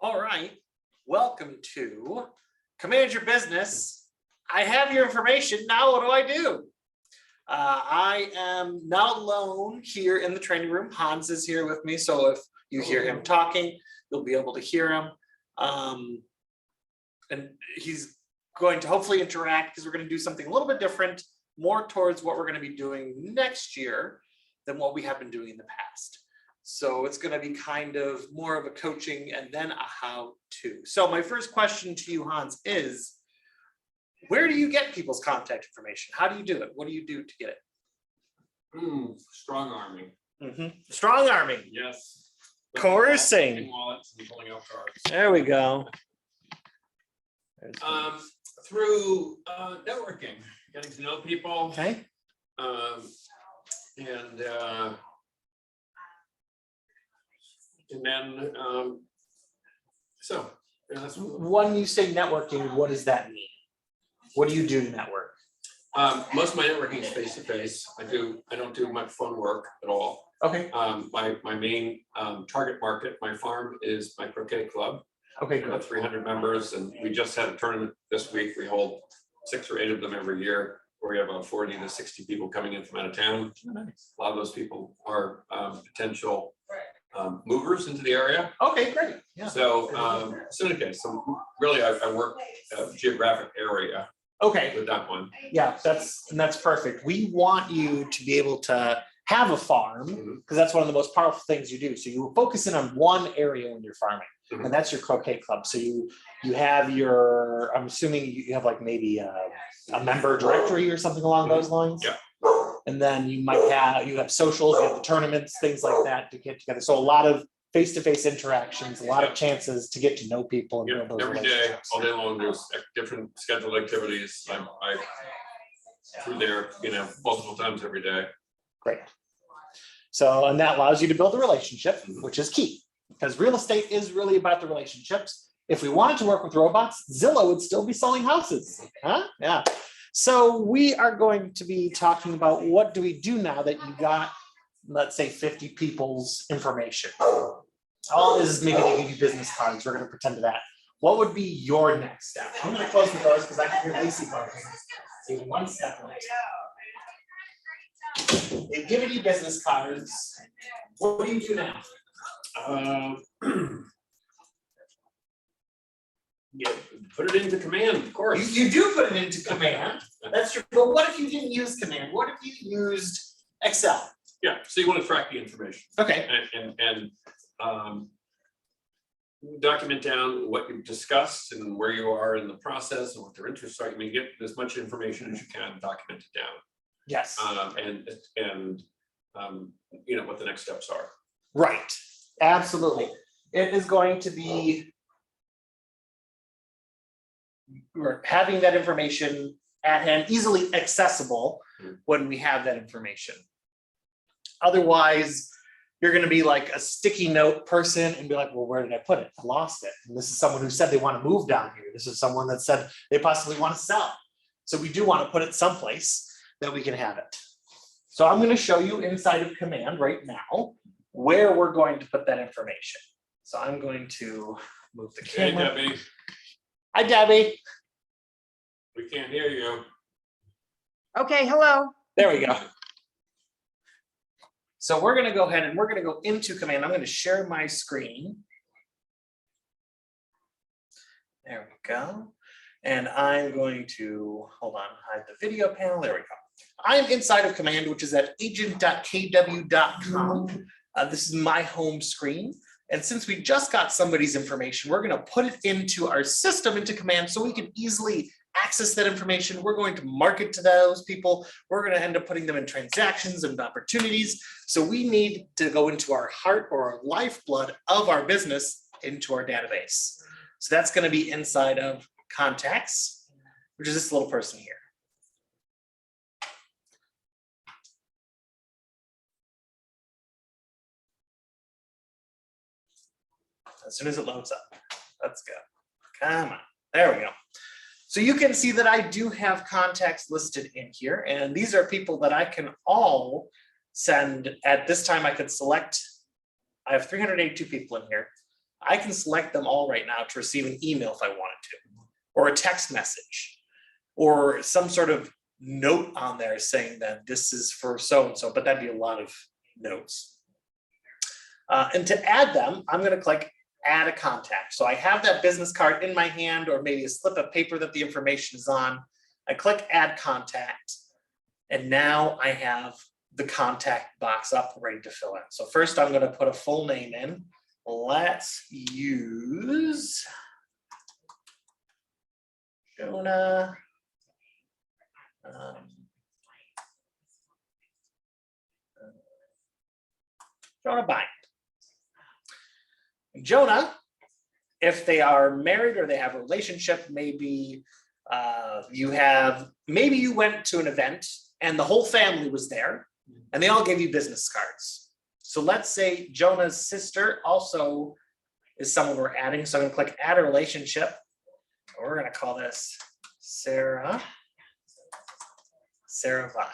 All right, welcome to Command Your Business. I have your information. Now what do I do? I am not alone here in the training room. Hans is here with me, so if you hear him talking, you'll be able to hear him. And he's going to hopefully interact because we're going to do something a little bit different, more towards what we're going to be doing next year than what we have been doing in the past. So it's going to be kind of more of a coaching and then a how-to. So my first question to you, Hans, is where do you get people's contact information? How do you do it? What do you do to get it? Strong arming. Strong arming. Yes. Coercing. Wallets and pulling out cards. There we go. Through networking, getting to know people. Okay. And then so yeah, that's When you say networking, what does that mean? What do you do to network? most of my networking is face to face. I don't do much phone work at all. Okay. My main target market, my farm, is my croquet club. Okay, We have good. 300 members, and we just had a tournament this week. We hold 6 or 8 of them every year, where we have about 40 to 60 people coming in from out of town. Nice. A lot of those people are potential movers into the area. Okay, great. Yeah. So okay, so really I work geographic area Okay. with that one. Yeah, that's perfect. We want you to be able to have a farm because that's one of the most powerful things you do. So you focus in on one area when you're farming, and that's your croquet club. So you have your, I'm assuming you have like maybe a member directory or something along those lines. Yeah. And then you have socials, you have the tournaments, things like that to get together. So a lot of face-to-face interactions, a lot of chances to get to know people and Yeah, build those every day, relationships. all day long, there's different scheduled activities. I through there, multiple times every day. Great. So, and that allows you to build a relationship, which is key, because real estate is really about the relationships. If we wanted to work with robots, Zillow would still be selling houses, huh? Yeah. So we are going to be talking about what do we do now that you got, let's say 50 people's information. All it is maybe they give you business cards. We're going to pretend to that. What would be your next step? I'm going to close the doors because I can hear Lacey barking. See, one second. They've given you business cards. What do you do now? Yeah, put it into command, of course. You do put it into command. That's true. But what if you didn't use command? What if you used Excel? Yeah, so you want to track the information Okay. and document down what you've discussed and where you are in the process and what their interests are. I mean, get as much information as you can, document it down. Yes. And what the next steps are. Right. Absolutely. It is going to be, we're having that information at hand, easily accessible when we have that information. Otherwise, you're going to be like a sticky note person and be like, well, where did I put it? I lost it. And this is someone who said they want to move down here. This is someone that said they possibly want to sell. So we do want to put it someplace that we can have it. So I'm going to show you inside of command right now where we're going to put that information. So I'm going to move the Hey, camera. Debbie, Hi, Debbie. we can't hear you. Okay, hello. There we go. So we're going to go ahead and we're going to go into command. I'm going to share my screen. There we go. And I'm going to, hold on, hide the video panel. There we go. I'm inside of command, which is at agent.kw.com. This is my home screen. And since we just got somebody's information, we're going to put it into our system, into command, so we can easily access that information. We're going to market to those people. We're going to end up putting them in transactions and opportunities. So we need to go into our heart or our lifeblood of our business into our database. So that's going to be inside of contacts, which is this little person here. As soon as it loads up, let's go. Come on, there we go. So you can see that I do have contacts listed in here, and these are people that I can all send. At this time, I could select, I have 382 people in here. I can select them all right now to receive an email if I wanted to, or a text message, or some sort of note on there saying that this is for so-and-so, but that'd be a lot of notes. And to add them, I'm going to click add a contact. So I have that business card in my hand, or maybe a slip of paper that the information is on. I click add contact, and now I have the contact box up ready to fill in. So first I'm going to put a full name in. Let's use Jonah. Jonah Bind. Jonah, if they are married or they have a relationship, maybe maybe you went to an event and the whole family was there and they all gave you business cards. So let's say Jonah's sister also is someone we're adding. So I'm going to click add a relationship. We're going to call this Sarah Vine.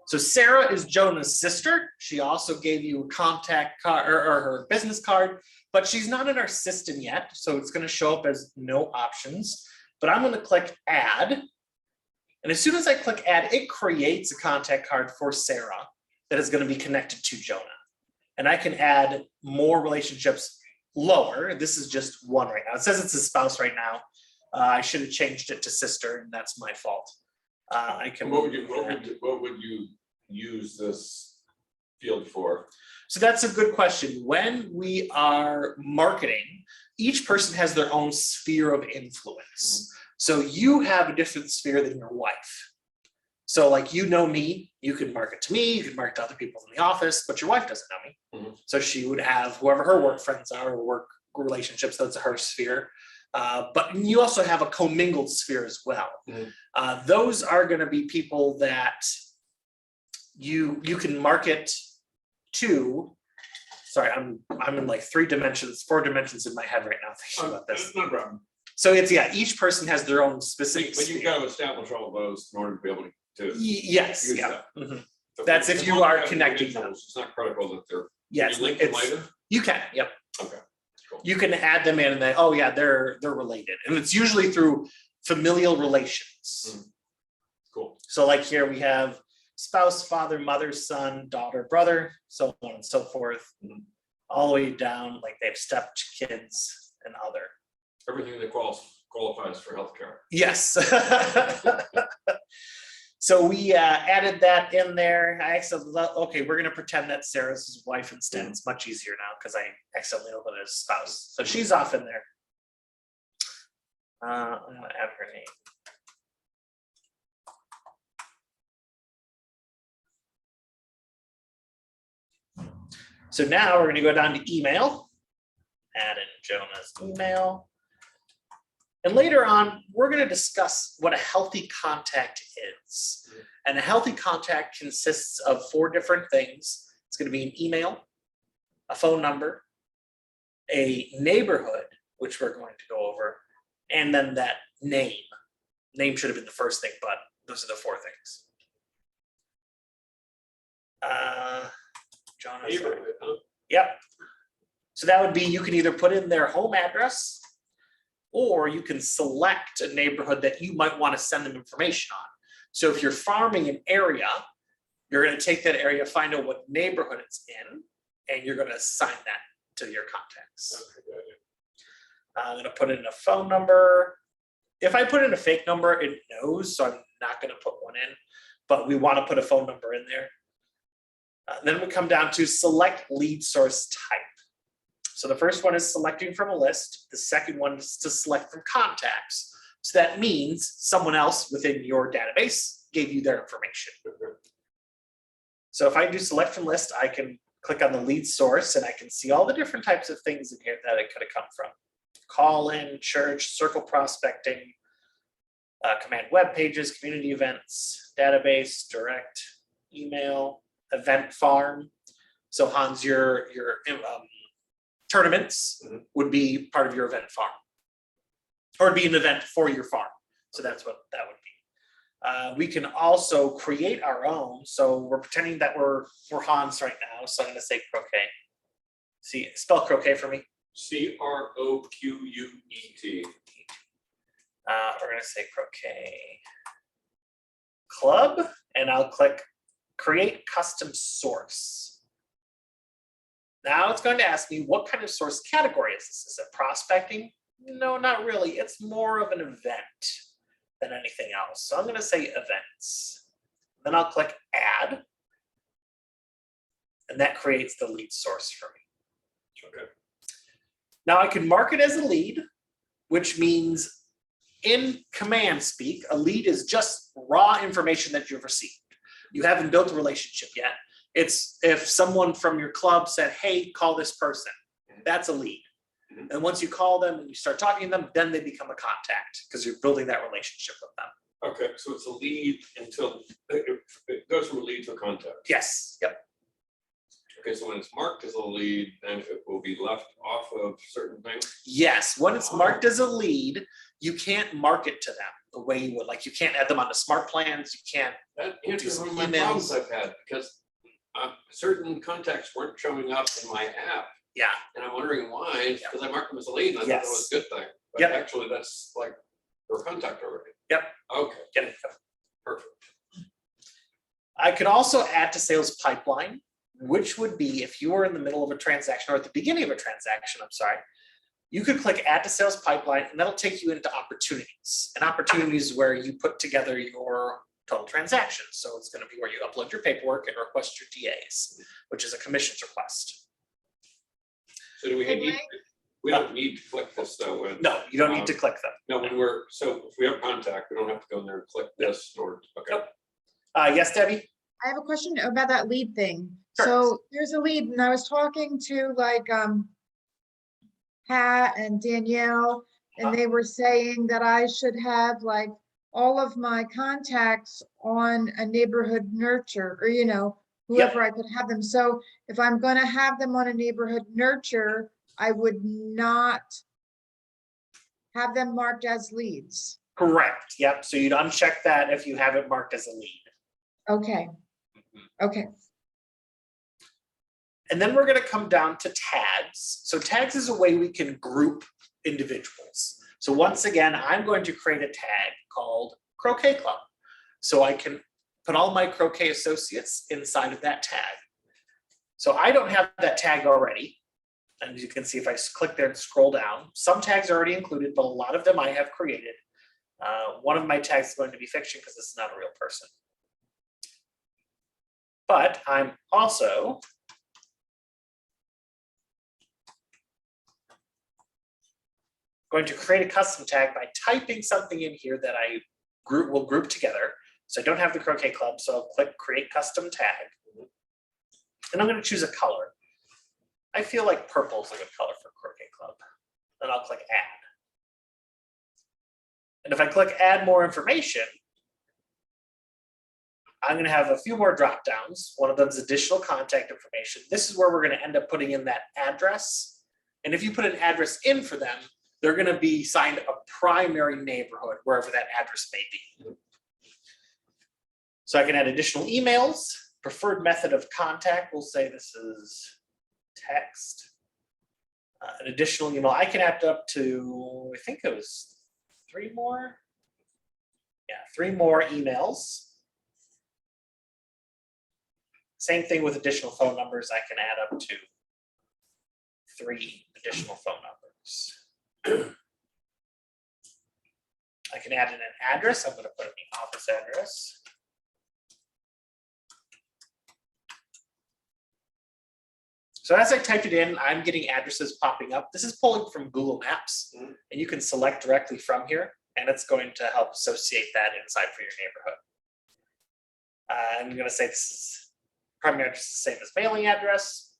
So Sarah is Jonah's sister. She also gave you a contact card or her business card, but she's not in our system yet. So it's going to show up as no options, but I'm going to click add. And as soon as I click add, it creates a contact card for Sarah that is going to be connected to Jonah. And I can add more relationships lower. This is just one right now. It says it's a spouse right now. I should have changed it to sister, and that's my fault. I can. What would you use this field for? So that's a good question. When we are marketing, each person has their own sphere of influence. So you have a different sphere than your wife. So like, you know me, you can market to me, you can market to other people in the office, but your wife doesn't know me. So she would have whoever her work friends are, or work relationships, that's her sphere. But you also have a commingled sphere as well. Those are going to be people that you can market to. Sorry, I'm in like 4 dimensions in my head right now thinking about this. No problem. So it's, each person has their own specific. But you've got to establish all of those in order to be able to. Yes, use yeah. that. So That's if you are connecting them. It's not critical that they're. Yes, Can you link them later? you can. Yep. Okay. Cool. You can add them in, and they, oh yeah, they're related, and it's usually through familial relations. Cool. So like here we have spouse, father, mother, son, daughter, brother, so on and so forth, all the way down, like they have step kids and other. Everything that qualifies for healthcare. Yes. So we added that in there. I accidentally, okay, we're gonna pretend that Sarah's his wife instead. It's much easier now because I accidentally opened it as spouse. So she's off in there. I'm gonna add her name. So now we're gonna go down to email, add in Jonah's email. And later on, we're going to discuss what a healthy contact is. And a healthy contact consists of 4 different things. It's going to be an email, a phone number, a neighborhood, which we're going to go over, and then that name. Name should have been the first thing, but those are the 4 things. Jonah. Yep. So that would be, you can either put in their home address, or you can select a neighborhood that you might want to send them information on. So if you're farming an area, you're going to take that area, find out what neighborhood it's in, and you're going to assign that to your contacts. I'm going to put in a phone number. If I put in a fake number, it knows, so I'm not going to put one in, but we want to put a phone number in there. Then we come down to select lead source type. So the first one is selecting from a list. The second one is to select from contacts. So that means someone else within your database gave you their information. So if I do select from list, I can click on the lead source and I can see all the different types of things in here that it could have come from. Call in, church, circle prospecting, command web pages, community events, database, direct, email, event farm. So Hans, your tournaments would be part of your event farm, or it'd be an event for your farm. So that's what that would be. We can also create our own. So we're pretending that we're Hans right now. So I'm going to say croquet. See, spell croquet for me. CROQUET. We're gonna say croquet club, and I'll click create custom source. Now it's going to ask me what kind of source category is this? Is it prospecting? No, not really. It's more of an event than anything else. So I'm going to say events. Then I'll click add. And that creates the lead source for me. Okay. Now I can mark it as a lead, which means in command speak, a lead is just raw information that you've received. You haven't built a relationship yet. It's if someone from your club said, hey, call this person, that's a lead. And once you call them and you start talking to them, then they become a contact because you're building that relationship with them. Okay, so it's a lead until it goes from a lead to a contact. Yes, yep. Okay, so when it's marked as a lead, then it will be left off of certain things. Yes, when it's marked as a lead, you can't market to them the way you would. Like you can't add them onto smart plans. You can't. That Do answers some one of my emails. problems I've had because certain contacts weren't showing up in my app. Yeah, And I'm wondering why, because I marked them as a lead and I thought that was a good thing. But Yep. actually that's like their contact already. Yep. Okay, get it. perfect. I could also add to sales pipeline, which would be if you were in the middle of a transaction or at the beginning of a transaction, I'm sorry, you could click add to sales pipeline and that'll take you into opportunities. And opportunities where you put together your total transactions. So it's going to be where you upload your paperwork and request your DAs, which is a commissions request. So do we Hey, need, Mike? we don't need to click this though. when- No, you don't need to click them. No, so if we have contact, we don't have to go in there and click this or, okay. Nope. Yes, Debbie? I have a question about that lead thing. Sure. So there's a lead and I was talking to like, Pat and Danielle, and they were saying that I should have like all of my contacts on a neighborhood nurture or, whoever I could have them. So if I'm gonna have them on a neighborhood nurture, I would not have them marked as leads. Correct. Yep. So you'd uncheck that if you have it marked as a lead. Okay, okay. And then we're going to come down to tags. So tags is a way we can group individuals. So once again, I'm going to create a tag called Croquet Club. So I can put all my croquet associates inside of that tag. So I don't have that tag already. And you can see if I click there and scroll down, some tags are already included, but a lot of them I have created. One of my tags is going to be fiction because this is not a real person. But I'm also going to create a custom tag by typing something in here that I will group together. So I don't have the Croquet Club, so I'll click Create Custom Tag. And I'm going to choose a color. I feel like purple is a good color for Croquet Club. Then I'll click Add. And if I click Add More Information, I'm going to have a few more drop downs. One of them is additional contact information. This is where we're going to end up putting in that address. And if you put an address in for them, they're going to be assigned a primary neighborhood, wherever that address may be. So I can add additional emails, preferred method of contact. We'll say this is text. An additional email. I can add up to, I think it was 3 more. Yeah, 3 more emails. Same thing with additional phone numbers. I can add up to 3 additional phone numbers. I can add in an address. I'm going to put in the office address. So as I typed it in, I'm getting addresses popping up. This is pulling from Google Maps, and you can select directly from here, and it's going to help associate that inside for your neighborhood. I'm going to say this is primary address is the same as mailing address,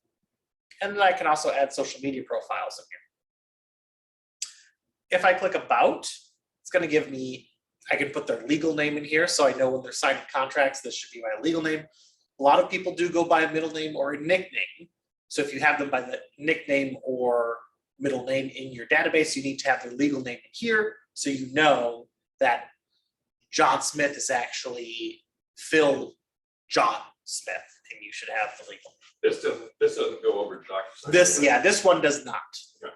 and then I can also add social media profiles in here. If I click About, it's going to give me, I can put their legal name in here, so I know when they're signing contracts, this should be my legal name. A lot of people do go by a middle name or a nickname. So if you have them by the nickname or middle name in your database, you need to have their legal name in here so you know that John Smith is actually Phil John Smith, and you should have the legal name. This doesn't go over to DocuSign. This one does not. Okay.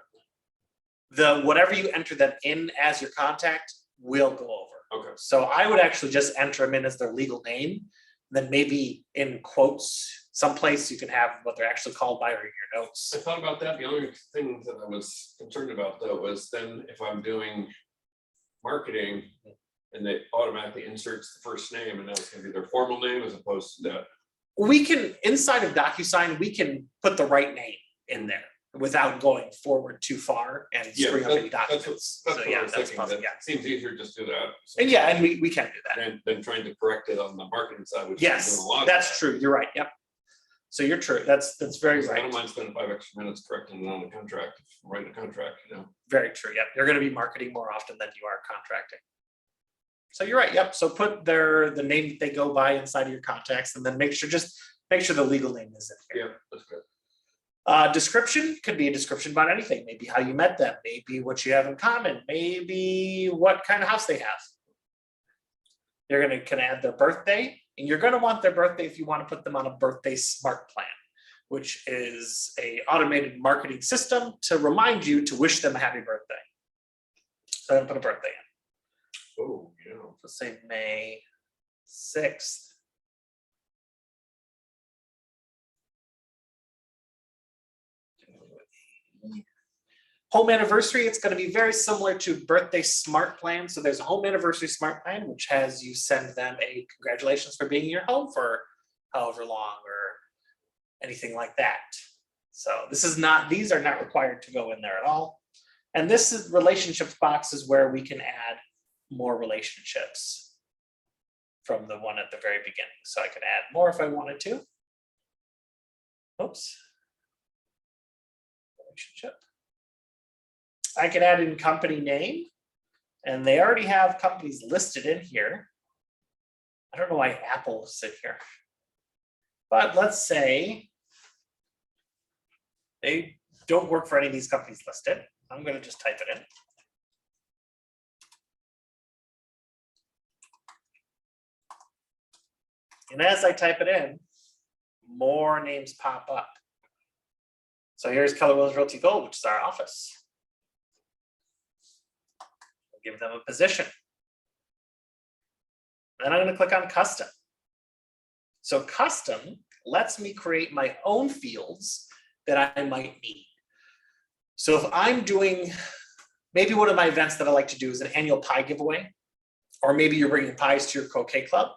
The, whatever you enter them in as your contact will go over. Okay, So I would actually just enter them in as their legal name, then maybe in quotes, someplace you can have what they're actually called by or in your notes. I thought about that. The only thing that I was concerned about though was then if I'm doing marketing and they automatically inserts the first name and that's gonna be their formal name as opposed to that. We can, inside of DocuSign, we can put the right name in there without going forward too far and Yeah, screwing up any that's documents. what So I yeah, was that's thinking. possible, That yeah. seems easier just to do that. And yeah, and we can do that. Than trying to correct it on the marketing side, which. I'm Yes, doing a lot of that's that. true. You're right. Yep. So you're true. That's very I don't right. mind spending 5 extra minutes correcting it on a contract, writing a contract, you know. Very true. Yep. You're going to be marketing more often than you are contracting. So you're right. Yep. So put the name that they go by inside of your contacts, and then make sure the legal name is in here. Yeah, that's good. Description could be a description about anything. Maybe how you met them. Maybe what you have in common. Maybe what kind of house they have. You're can add their birthday, and you're going to want their birthday if you want to put them on a birthday smart plan, which is a automated marketing system to remind you to wish them a happy birthday. So I'm gonna put a birthday in. Oh, yeah. Let's say May 6th. Home anniversary, it's going to be very similar to birthday smart plan. So there's a home anniversary smart plan, which has you send them a congratulations for being in your home for however long or anything like that. So these are not required to go in there at all. And this is relationships box is where we can add more relationships from the one at the very beginning. So I could add more if I wanted to. Oops. Relationship. I could add in company name, and they already have companies listed in here. I don't know why Apple is in here, but let's say they don't work for any of these companies listed. I'm going to just type it in. And as I type it in, more names pop up. So here's Keller Williams Realty Gold, which is our office. Give them a position. Then I'm going to click on custom. So custom lets me create my own fields that I might need. So if I'm doing, maybe one of my events that I like to do is an annual pie giveaway, or maybe you're bringing pies to your croquet club.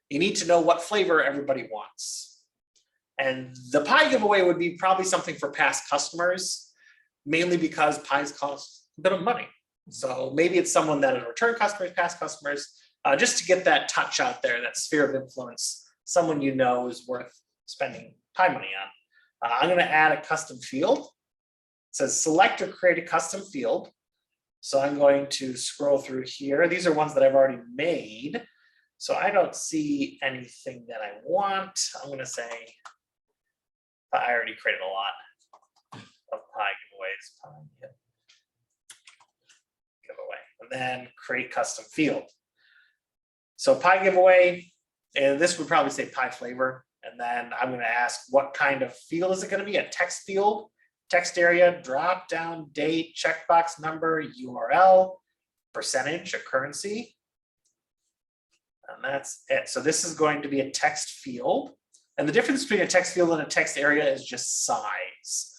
You need to know what flavor everybody wants. And the pie giveaway would be probably something for past customers, mainly because pies cost a bit of money. So maybe it's someone that are return customers, past customers, just to get that touch out there, that sphere of influence, someone you know is worth spending pie money on. I'm going to add a custom field. It says select or create a custom field. So I'm going to scroll through here. These are ones that I've already made. So I don't see anything that I want. I'm going to say, I already created a lot of pie giveaways. Giveaway, and then create custom field. So pie giveaway, and this would probably say pie flavor. And then I'm going to ask what kind of field is it going to be? A text field, text area, drop down date, checkbox number, URL, percentage, a currency. And that's it. So this is going to be a text field. And the difference between a text field and a text area is just size.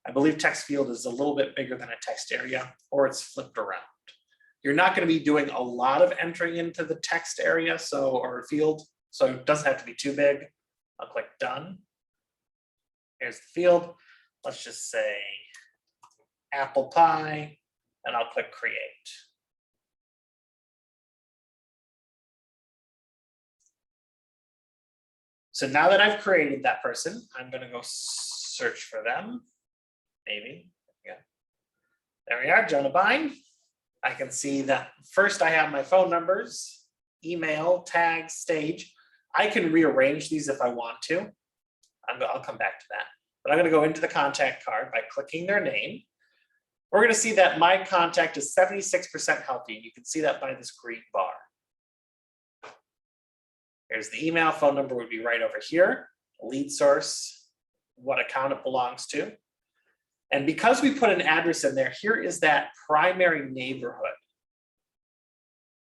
I believe text field is a little bit bigger than a text area, or it's flipped around. You're not going to be doing a lot of entering into the text area, or field, so it doesn't have to be too big. I'll click done. Here's the field. Let's just say apple pie, and I'll click create. So now that I've created that person, I'm going to go search for them. Maybe. Yeah. There we are, Jonah Bine. I can see that first I have my phone numbers, email, tag, stage. I can rearrange these if I want to. I'll come back to that. But I'm going to go into the contact card by clicking their name. We're going to see that my contact is 76% healthy. You can see that by this green bar. Here's the email, phone number would be right over here. Lead source what account it belongs to. And because we put an address in there, here is that primary neighborhood.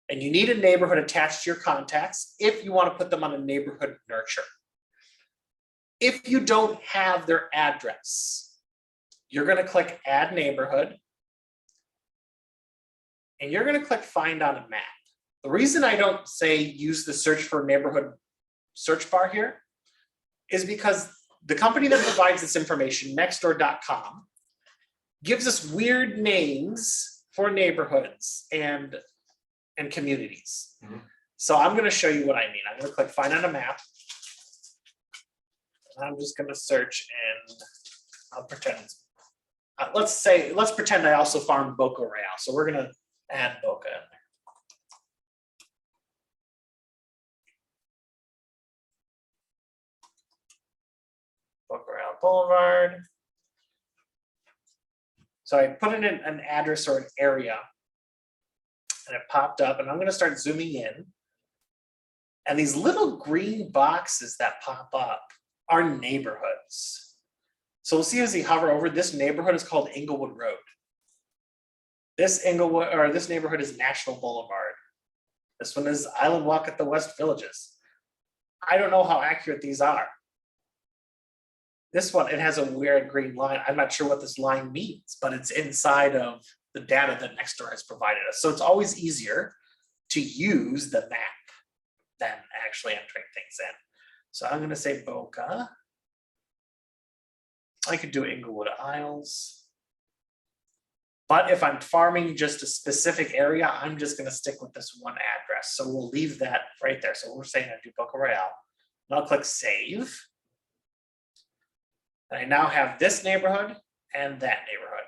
And you need a neighborhood attached to your contacts if you want to put them on a neighborhood nurture. If you don't have their address, you're going to click Add Neighborhood. And you're going to click Find on a Map. The reason I don't say use the search for neighborhood search bar here is because the company that provides this information, Nextdoor.com, gives us weird names for neighborhoods and communities. Mhm. So I'm going to show you what I mean. I'm going to click Find on a Map. And I'm just going to search and I'll pretend. Let's pretend I also farm Boca Real. So we're going to add Boca in there. Boca Real Boulevard. So I put in an address or an area and it popped up, and I'm going to start zooming in. And these little green boxes that pop up are neighborhoods. So we'll see as we hover over, this neighborhood is called Englewood Road. This neighborhood is National Boulevard. This one is Island Walk at the West Villages. I don't know how accurate these are. This one, it has a weird green line. I'm not sure what this line means, but it's inside of the data that Nextdoor has provided us. So it's always easier to use the map than actually entering things in. So I'm going to say Boca. I could do Inglewood Isles. But if I'm farming just a specific area, I'm just going to stick with this one address. So we'll leave that right there. So we're saying I do Boca Real. And I'll click Save. And I now have this neighborhood and that neighborhood.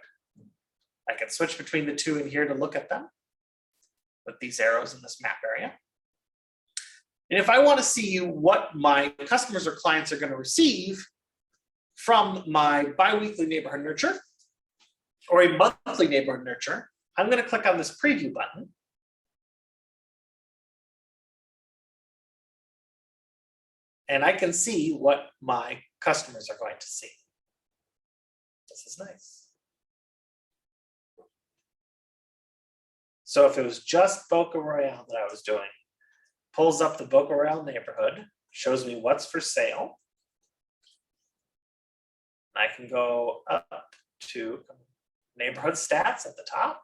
I can switch between the two in here to look at them with these arrows in this map area. And if I want to see what my customers or clients are going to receive from my biweekly neighborhood nurture or a monthly neighborhood nurture, I'm going to click on this preview button. And I can see what my customers are going to see. This is nice. So if it was just Boca Royale that I was doing, pulls up the Boca Royale neighborhood, shows me what's for sale. I can go up to neighborhood stats at the top.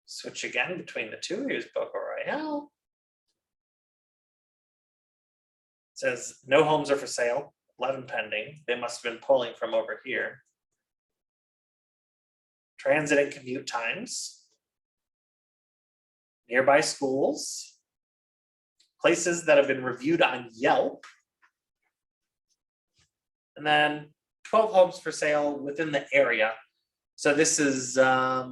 Switch again between the two, here's Boca Royale. It says no homes are for sale, 11 pending. They must have been pulling from over here. Transit and commute times. Nearby schools. Places that have been reviewed on Yelp. And then 12 homes for sale within the area. So this is, I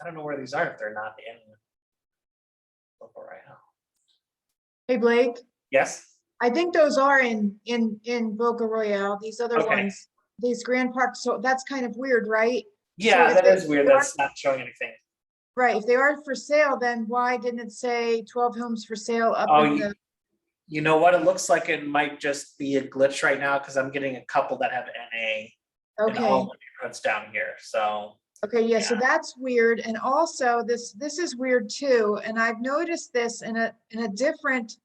don't know where these are if they're not in Boca Royale. Hey, Blake, Yes? I think those are in Boca Royale, these other Okay. ones, these Grand Parks, so that's kind of weird, right? Yeah, if that they is weird. are- That's not showing anything. Right, if they are for sale, then why didn't it say 12 homes for sale up Oh, in the, you know what? It looks like it might just be a glitch right now because I'm getting a couple that have NA in all okay, the neighborhoods down here. So okay, yeah, so yeah. that's weird, and also this is weird too, and I've noticed this in a different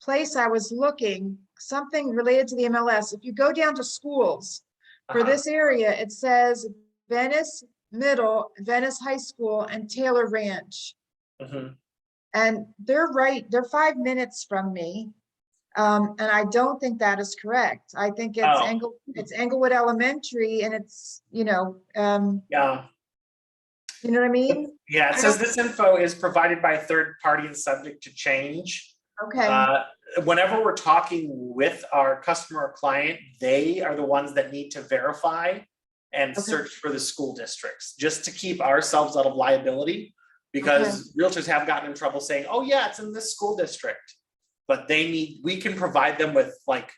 place I was looking, something related to the MLS. If you go down to schools, for Uh-huh. this area, it says Venice Middle, Venice High School, and Taylor Ranch. Mhm. And they're 5 minutes from me. And I don't think that is correct. I think it's Oh. it's Englewood Elementary, and it's, Yeah. you know what I mean? Yeah. It I says don't- this info is provided by a third party and subject to change. Okay, Whenever we're talking with our customer or client, they are the ones that need to verify and Okay. search for the school districts, just to keep ourselves out of liability. Because realtors have gotten in trouble saying, oh yeah, it's in this school district. But we can provide them with like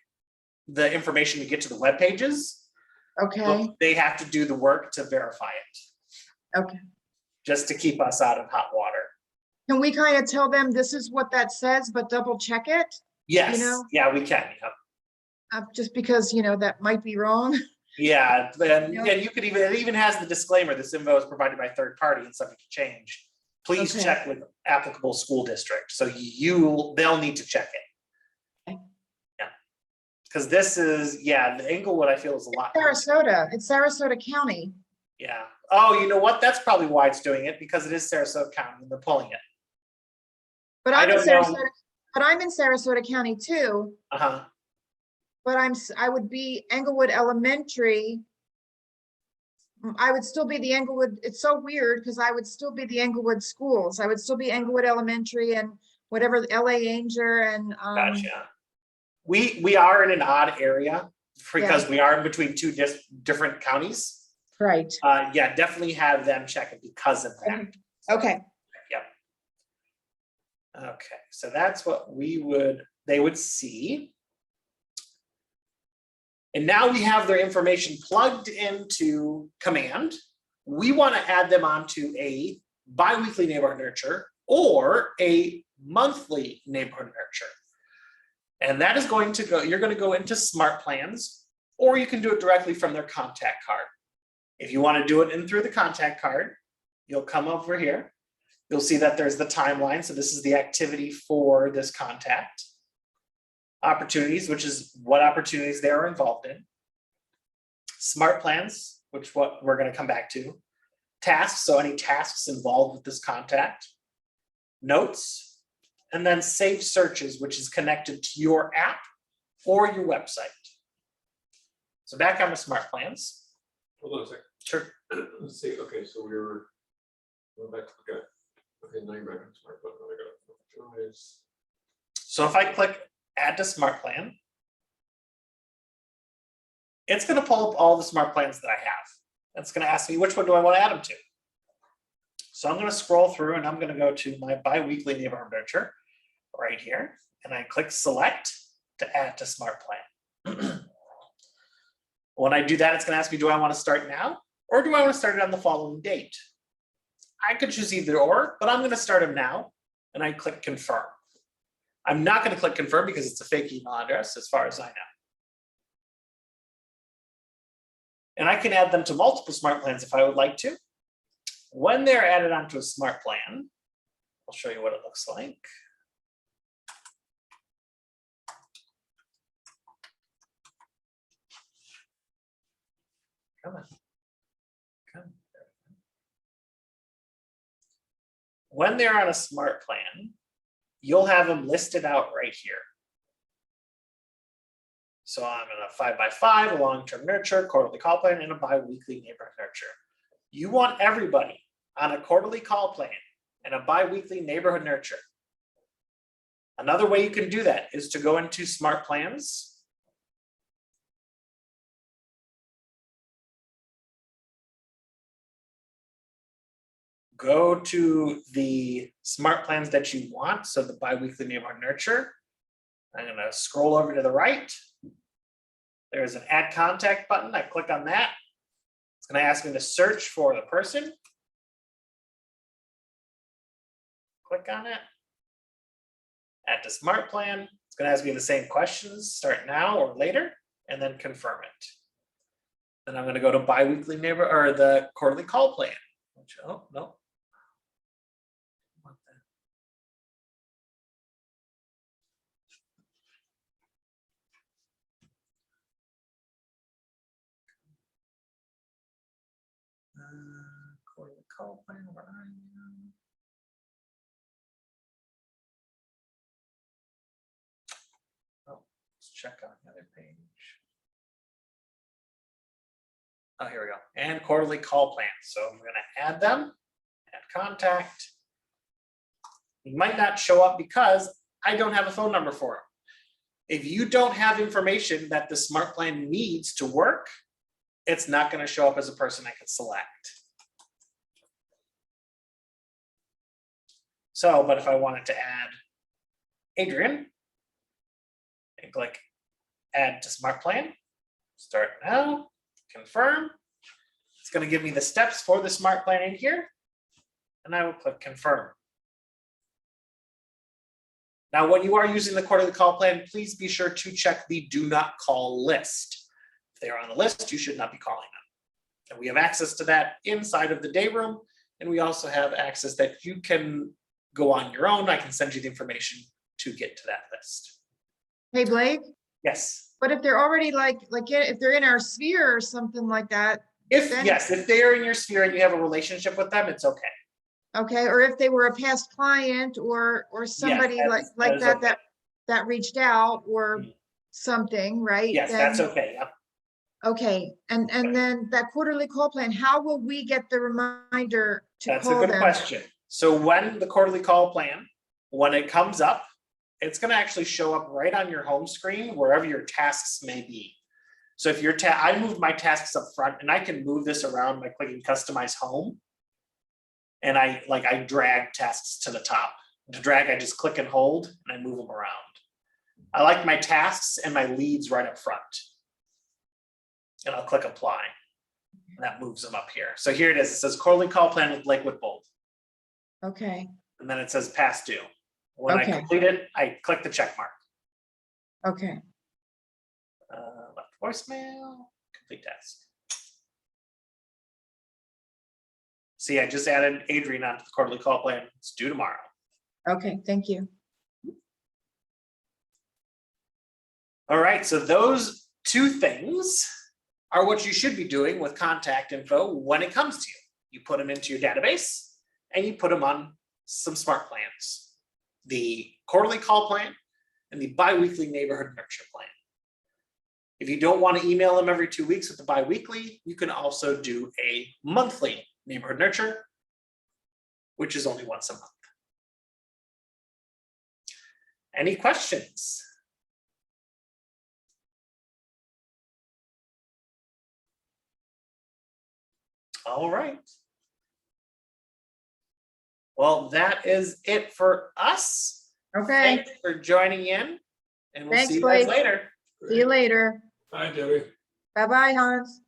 the information to get to the web pages. okay, But they have to do the work to verify it, okay. just to keep us out of hot water. Can we kind of tell them this is what that says, but double check it? Yes, know? yeah, we can, yep. Just because, you know, that might be wrong. Yeah, and Yeah. yeah, you could even, it even has the disclaimer, this info is provided by third party and subject to change. Please Okay. check with applicable school district, so they'll need to check it. Okay. Yeah, because this is, yeah, the Englewood I feel is a lot. Sarasota, it's Sarasota County. Yeah, oh, you know what, that's probably why it's doing it, because it is Sarasota County and they're pulling it. But I I'm in don't know. Sarasota, but I'm in Sarasota County too, Uh-huh, but I would be Englewood Elementary. I would still be the Englewood, it's so weird because I would still be the Englewood schools. I would still be Englewood Elementary and whatever, the LA Anger and, gotcha. We are in an odd area, because we are in between two different counties. right, Yeah, definitely have them check it because of that. okay, Okay, so that's what they would see. And now we have their information plugged into Command. We want to add them onto a bi-weekly neighborhood nurture or a monthly neighborhood nurture. And that is going to go, you're going to go into Smart Plans, or you can do it directly from their contact card. If you want to do it in through the contact card, you'll come over here. You'll see that there's the timeline. So this is the activity for this contact. Opportunities, which is what opportunities they are involved in. Smart Plans, which what we're going to come back to. Tasks, so any tasks involved with this contact. Notes, and then saved searches, which is connected to your app or your website. So back on the Smart Plans. Hold on a second. Sure. Let's see, okay, so we're back, okay, now you're back on Smart Button, I got it. So if I click Add to Smart Plan, it's going to pull up all the Smart Plans that I have. It's going to ask me which one do I want to add them to. So I'm going to scroll through and I'm going to go to my bi-weekly neighborhood nurture right here, and I click Select to add to Smart Plan. When I do that, it's going to ask me, do I want to start now or do I want to start it on the following date? I could choose either or, but I'm going to start them now, and I click Confirm. I'm not going to click Confirm because it's a fake email address as far as I know. And I can add them to multiple Smart Plans if I would like to. When they're added onto a Smart Plan, I'll show you what it looks like. Come on. Come on. When they're on a Smart Plan, you'll have them listed out right here. So I'm in a 5x5, a long-term nurture, quarterly call plan, and a bi-weekly neighborhood nurture. You want everybody on a quarterly call plan and a bi-weekly neighborhood nurture. Another way you can do that is to go into Smart Plans. Go to the Smart Plans that you want, so the bi-weekly neighborhood nurture. I'm going to scroll over to the right. There's an Add Contact button. I click on that. It's going to ask me to search for the person. Click on it. Add to Smart Plan. It's going to ask me the same questions, start now or later, and then confirm it. Then I'm going to go to bi-weekly neighbor or the quarterly call plan. Which, oh, no. Quarterly call plan, where are you? Oh, let's check on the other page. Oh, here we go. And quarterly call plan. So I'm going to add them, add contact. He might not show up because I don't have a phone number for him. If you don't have information that the Smart Plan needs to work, it's not going to show up as a person I can select. So, but if I wanted to add Adrian, and click Add to Smart Plan, start now, confirm. It's going to give me the steps for the Smart Plan in here, and I will click Confirm. Now, when you are using the quarterly call plan, please be sure to check the do not call list. If they are on the list, you should not be calling them. And we have access to that inside of the day room. And we also have access that you can go on your own. I can send you the information to get to that list. Hey, Blake, Yes. but if they're already if they're in our sphere or something like that, If, Then- yes, if they are in your sphere and you have a relationship with them, it's okay. okay, or if they were a past client or somebody that is okay. that reached out or Mm. something, right? Yes, Then- that's okay. Yep. Okay, and then that quarterly call plan, how will we get the reminder to That's a call good them? question. So when the quarterly call plan, when it comes up, it's gonna actually show up right on your home screen, wherever your tasks may be. So if I moved my tasks up front, and I can move this around by clicking customize home. And I drag tasks to the top. To drag, I just click and hold and I move them around. I like my tasks and my leads right up front. And I'll click apply. And that moves them up here. So here it is. It says quarterly call plan with Blake with bold. Okay, And then it says past due. When I Okay. complete it, I click the check mark. okay, Left voicemail, complete task. See, I just added Adrian onto the quarterly call plan. It's due tomorrow. okay, thank you. All right, so those two things are what you should be doing with contact info when it comes to you. You put them into your database and you put them on some smart plans. The quarterly call plan and the biweekly neighborhood nurture plan. If you don't want to email them every 2 weeks with the biweekly, you can also do a monthly neighborhood nurture, which is only once a month. Any questions? All right. Well, that is it for us. Okay, Thanks for joining in, and we'll Thanks, see you guys Blake. later. see you later. Hi, Debbie. Bye-bye, Hans.